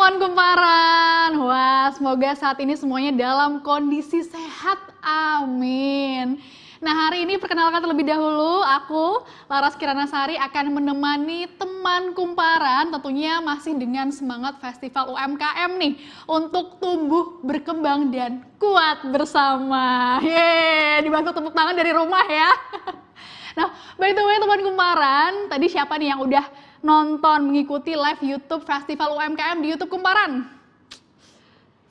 teman kumparan. Wah, semoga saat ini semuanya dalam kondisi sehat. Amin. Nah, hari ini perkenalkan terlebih dahulu, aku Laras Kiranasari akan menemani teman kumparan, tentunya masih dengan semangat Festival UMKM nih, untuk tumbuh, berkembang, dan kuat bersama. Yeay, dibantu tepuk tangan dari rumah ya. Nah, by the way teman kumparan, tadi siapa nih yang udah nonton, mengikuti live YouTube Festival UMKM di YouTube Kumparan?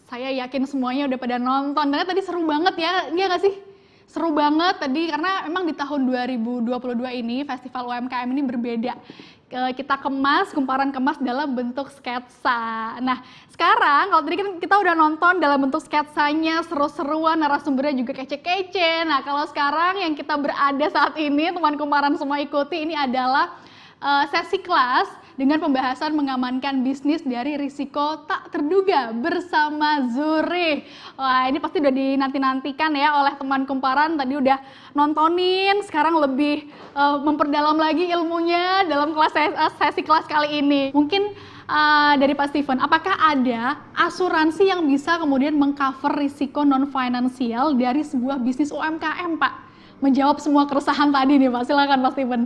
Saya yakin semuanya udah pada nonton, karena tadi seru banget ya, iya nggak sih? Seru banget tadi, karena memang di tahun 2022 ini Festival UMKM ini berbeda. Kita kemas, Kumparan kemas dalam bentuk sketsa. Nah, sekarang kalau tadi kan kita udah nonton dalam bentuk sketsanya, seru-seruan, narasumbernya juga kece-kece. Nah, kalau sekarang yang kita berada saat ini, teman Kumparan semua ikuti, ini adalah sesi kelas dengan pembahasan mengamankan bisnis dari risiko tak terduga bersama Zurih. Wah, ini pasti udah dinanti-nantikan ya oleh teman kumparan. Tadi udah nontonin, sekarang lebih memperdalam lagi ilmunya dalam kelas sesi kelas kali ini. Mungkin dari Pak Steven, apakah ada asuransi yang bisa kemudian mengcover risiko non-finansial dari sebuah bisnis UMKM, Pak? Menjawab semua keresahan tadi nih, Pak. Silakan, Pak Steven.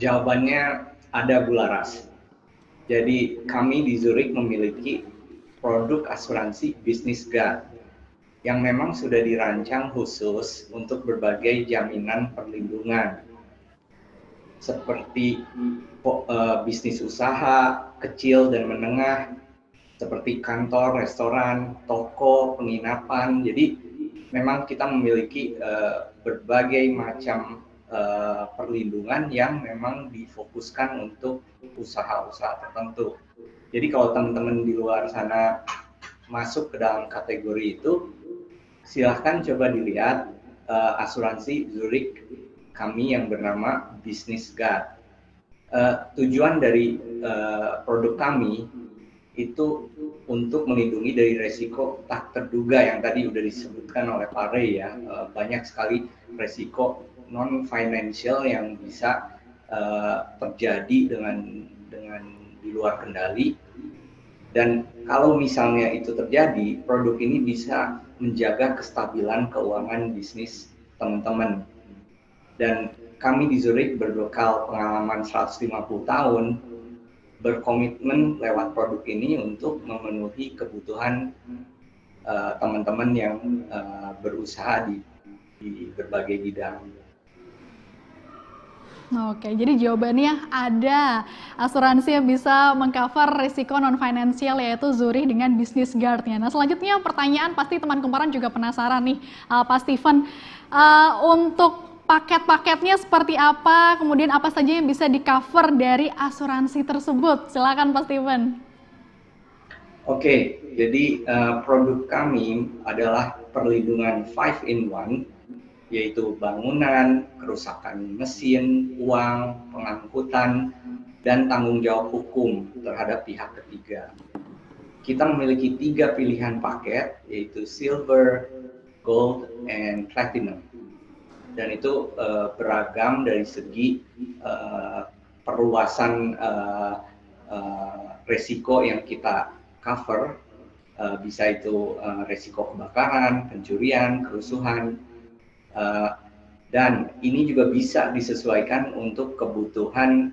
Jawabannya ada, Bu Laras. Jadi kami di Zurich memiliki produk asuransi Business Guard yang memang sudah dirancang khusus untuk berbagai jaminan perlindungan seperti bisnis usaha kecil dan menengah, seperti kantor, restoran, toko, penginapan. Jadi memang kita memiliki berbagai macam perlindungan yang memang difokuskan untuk usaha-usaha tertentu. Jadi kalau teman-teman di luar sana masuk ke dalam kategori itu, silahkan coba dilihat asuransi Zurich kami yang bernama Business Guard. Tujuan dari produk kami itu untuk melindungi dari resiko tak terduga yang tadi udah disebutkan oleh Pak Rey ya. Banyak sekali resiko non-financial yang bisa terjadi dengan di luar kendali, dan kalau misalnya itu terjadi, produk ini bisa menjaga kestabilan keuangan bisnis teman-teman. Dan kami di Zurich berbekal pengalaman 150 tahun berkomitmen lewat produk ini untuk memenuhi kebutuhan teman-teman yang berusaha di berbagai bidang. Oke, jadi jawabannya ada asuransi yang bisa mengcover risiko non-finansial yaitu Zurich dengan Business Guard-nya. Nah, selanjutnya pertanyaan pasti teman kumparan juga penasaran nih, Pak Steven. Untuk paket-paketnya seperti apa, kemudian apa saja yang bisa di-cover dari asuransi tersebut? Silakan Pak Steven. Oke, jadi produk kami adalah perlindungan 5-in-1, yaitu bangunan, kerusakan mesin, uang, pengangkutan, dan tanggung jawab hukum terhadap pihak ketiga. Kita memiliki 3 pilihan paket, yaitu Silver, Gold, and Platinum. Dan itu beragam dari segi perluasan resiko yang kita cover, bisa itu resiko kebakaran, pencurian, kerusuhan, dan ini juga bisa disesuaikan untuk kebutuhan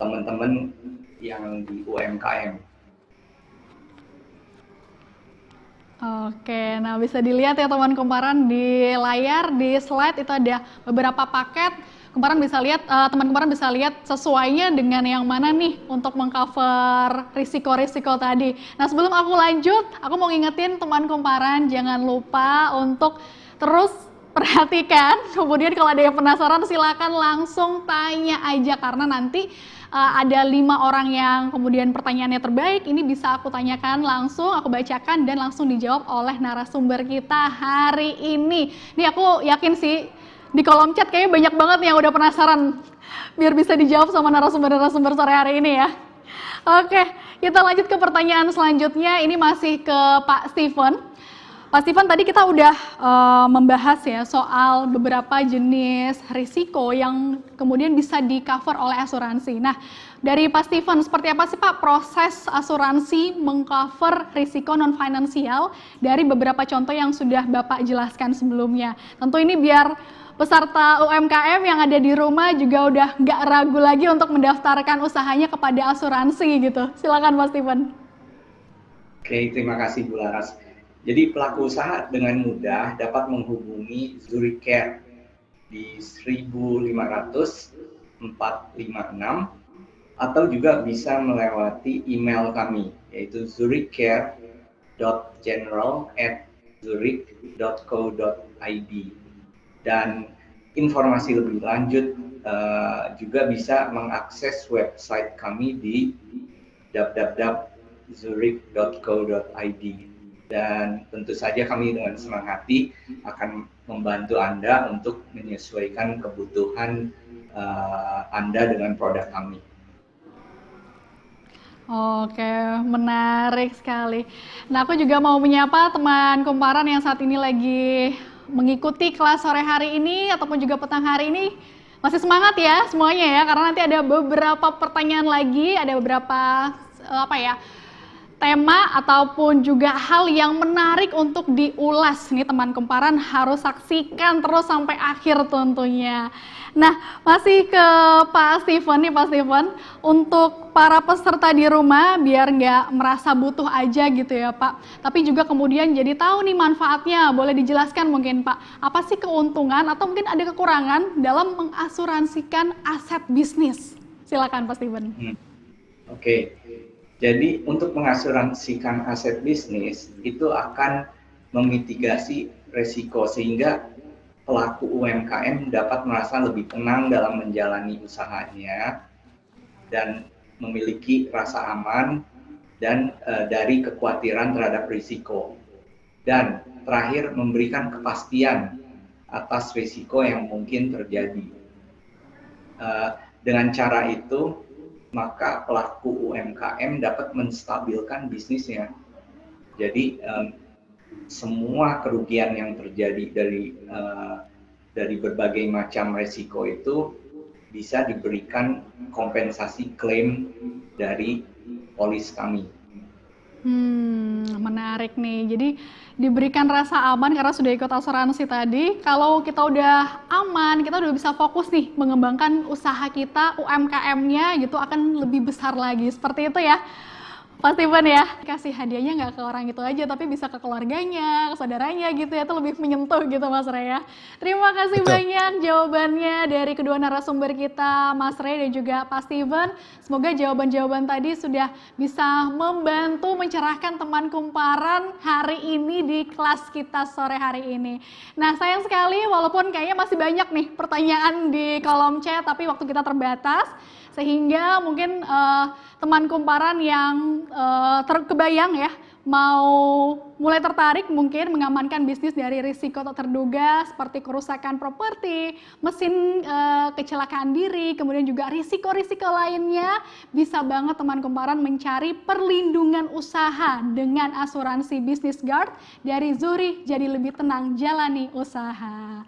teman-teman yang di UMKM. Oke, nah bisa dilihat ya teman kumparan di layar, di slide itu ada beberapa paket. Kumparan bisa lihat, teman kumparan bisa lihat sesuainya dengan yang mana nih untuk mengcover risiko-risiko tadi. Nah, sebelum aku lanjut, aku mau ngingetin teman kumparan jangan lupa untuk terus perhatikan, kemudian kalau ada yang penasaran silakan langsung tanya aja, karena nanti ada 5 orang yang kemudian pertanyaannya terbaik, ini bisa aku tanyakan langsung, aku bacakan dan langsung dijawab oleh narasumber kita hari ini. Ini aku yakin sih di kolom chat kayaknya banyak banget yang udah penasaran, biar bisa dijawab sama narasumber-narasumber sore hari ini ya. Oke, kita lanjut ke pertanyaan selanjutnya, ini masih ke Pak Steven. Pak Steven, tadi kita udah membahas ya soal beberapa jenis risiko yang kemudian bisa di-cover oleh asuransi. Nah, dari Pak Steven, seperti apa sih Pak proses asuransi mengcover risiko non-finansial dari beberapa contoh yang sudah Bapak jelaskan sebelumnya? Tentu ini biar peserta UMKM yang ada di rumah juga udah nggak ragu lagi untuk mendaftarkan usahanya kepada asuransi gitu. Silakan Pak Steven. Oke, terima kasih Bu Laras. Jadi pelaku usaha dengan mudah dapat menghubungi Zurich Care di 1500 456 atau juga bisa melewati email kami yaitu zurichcare.general@zurich.co.id, dan informasi lebih lanjut juga bisa mengakses website kami di www.zurich.co.id. Dan tentu saja kami dengan senang hati akan membantu Anda untuk menyesuaikan kebutuhan Anda dengan produk kami. Oke, menarik sekali. Nah, aku juga mau menyapa teman kumparan yang saat ini lagi mengikuti kelas sore hari ini ataupun juga petang hari ini. Masih semangat ya semuanya ya, karena nanti ada beberapa pertanyaan lagi, ada beberapa tema ataupun juga hal yang menarik untuk diulas. Nih teman kumparan harus saksikan terus sampai akhir tentunya. Nah, masih ke Pak Steven nih Pak Steven, untuk para peserta di rumah biar nggak merasa butuh aja gitu ya Pak, tapi juga kemudian jadi tahu nih manfaatnya. Boleh dijelaskan mungkin Pak, apa sih keuntungan atau mungkin ada kekurangan dalam mengasuransikan aset bisnis? Silakan Pak Steven. Oke. Jadi untuk mengasuransikan aset bisnis itu akan memitigasi resiko sehingga pelaku UMKM dapat merasa lebih tenang dalam menjalani usahanya dan memiliki rasa aman dan dari kekhawatiran terhadap risiko. Dan terakhir memberikan kepastian atas risiko yang mungkin terjadi. Dengan cara itu maka pelaku UMKM dapat menstabilkan bisnisnya. Jadi semua kerugian yang terjadi dari berbagai macam resiko itu bisa diberikan kompensasi klaim dari polis kami. Menarik nih. Jadi diberikan rasa aman karena sudah ikut asuransi tadi. Kalau kita udah aman, kita udah bisa fokus nih mengembangkan usaha kita, UMKM-nya gitu akan lebih besar lagi. Seperti itu ya. Pak Steven ya, kasih hadiahnya nggak ke orang itu aja, tapi bisa ke keluarganya, ke saudaranya gitu ya, itu lebih menyentuh gitu Mas Ray ya. Terima kasih banyak jawabannya dari kedua narasumber kita, Mas Ray dan juga Pak Steven. Semoga jawaban-jawaban tadi sudah bisa membantu mencerahkan teman kumparan hari ini di kelas kita sore hari ini. Nah sayang sekali, walaupun kayaknya masih banyak nih pertanyaan di kolom chat, tapi waktu kita terbatas. Sehingga mungkin teman kumparan yang terkebayang ya mau mulai tertarik mungkin mengamankan bisnis dari risiko tak terduga seperti kerusakan properti, mesin kecelakaan diri, kemudian juga risiko-risiko lainnya, bisa banget teman kumparan mencari perlindungan usaha dengan asuransi Business Guard dari Zurich. Jadi lebih tenang jalani usaha.